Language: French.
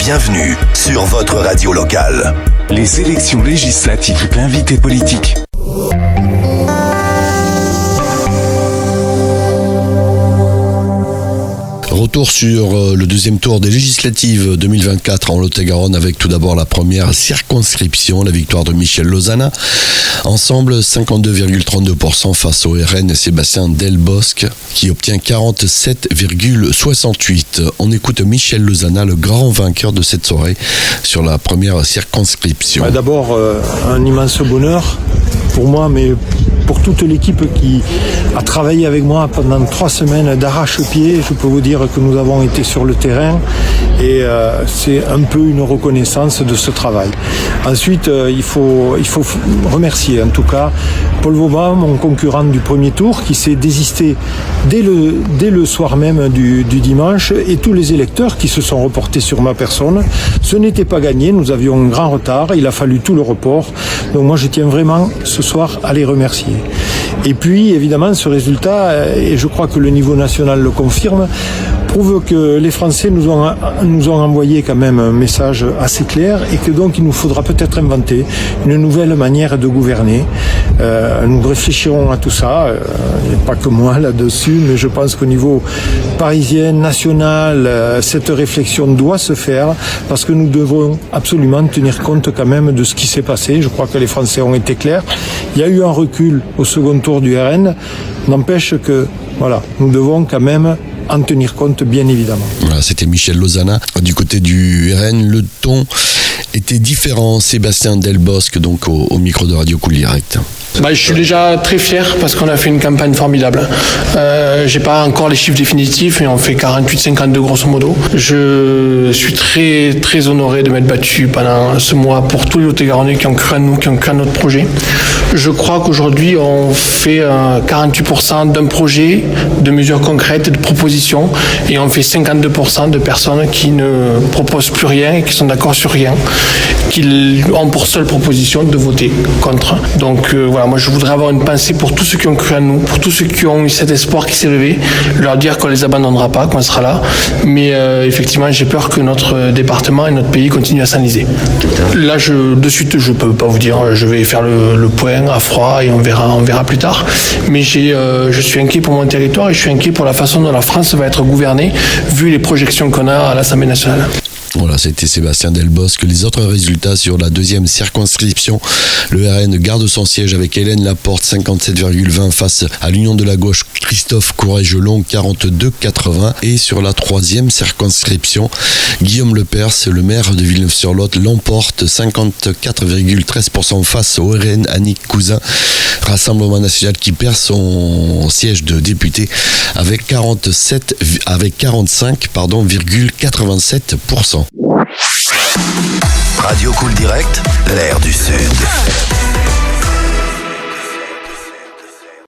bienvenue sur votre radio locale. Les élections législatives, l'invité politique. Retour sur le deuxième tour des législatives 2024 en Lot-et-Garonne avec tout d'abord la première circonscription, la victoire de Michel Lozana. Ensemble, 52,32% face au RN Sébastien Delbosque qui obtient 47,68%. On écoute Michel Lozana, le grand vainqueur de cette soirée sur la première circonscription. D'abord, un immense bonheur pour moi, mais pour toute l'équipe qui a travaillé avec moi pendant 3 semaines d'arrache-pied. Je peux vous dire que nous avons été sur le terrain et c'est un peu une reconnaissance de ce travail. Ensuite, il faut remercier en tout cas Paul Vauban, mon concurrent du premier tour, qui s'est désisté dès le soir même du dimanche, et tous les électeurs qui se sont reportés sur ma personne. Ce n'était pas gagné, nous avions un grand retard, il a fallu tout le report. Donc moi je tiens vraiment ce soir à les remercier. Et puis évidemment ce résultat, et je crois que le niveau national le confirme, prouve que les Français nous ont envoyé quand même un message assez clair et que donc il nous faudra peut-être inventer une nouvelle manière de gouverner. Nous réfléchirons à tout ça, il n'y a pas que moi là-dessus, mais je pense qu'au niveau parisien, national, cette réflexion doit se faire parce que nous devons absolument tenir compte quand même de ce qui s'est passé. Je crois que les Français ont été clairs. Il y a eu un recul au second tour du RN, n'empêche que voilà, nous devons quand même en tenir compte, bien évidemment. Voilà, c'était Michel Lozana. Du côté du RN, le ton était différent. Sébastien Delbosque, donc au micro de Radio Cool Direct. Je suis déjà très fier parce qu'on a fait une campagne formidable. J'ai pas encore les chiffres définitifs, mais on fait 48-52 grosso modo. Je suis très très honoré de m'être battu pendant ce mois pour tous les Lot-et-Garonnais qui ont cru à nous, qui ont cru à notre projet. Je crois qu'aujourd'hui on fait 48% d'un projet, de mesures concrètes, de propositions, et on fait 52% de personnes qui ne proposent plus rien et qui sont d'accord sur rien, qui ont pour seule proposition de voter contre. Donc voilà, moi je voudrais avoir une pensée pour tous ceux qui ont cru à nous, pour tous ceux qui ont eu cet espoir qui s'est levé, leur dire qu'on les abandonnera pas, qu'on sera là. Mais effectivement, j'ai peur que notre département et notre pays continuent à s'enliser. Là, de suite, je peux pas vous dire. Je vais faire le point à froid et on verra plus tard. Mais je suis inquiet pour mon territoire et je suis inquiet pour la façon dont la France va être gouvernée, vu les projections qu'on a à l'Assemblée nationale. Voilà, c'était Sébastien Delbosque. Les autres résultats sur la deuxième circonscription, le RN garde son siège avec Hélène Laporte, 57,20 face à l'Union de la gauche, Christophe Courrèges-Long, 42,80. Et sur la troisième circonscription, Guillaume Lepers, le maire de Villeneuve-sur-Lot, l'emporte 54,13% face au RN Annick Cousin, Rassemblement national qui perd son siège de député avec 45,87%. Radio Cool Direct, l'air du Sud.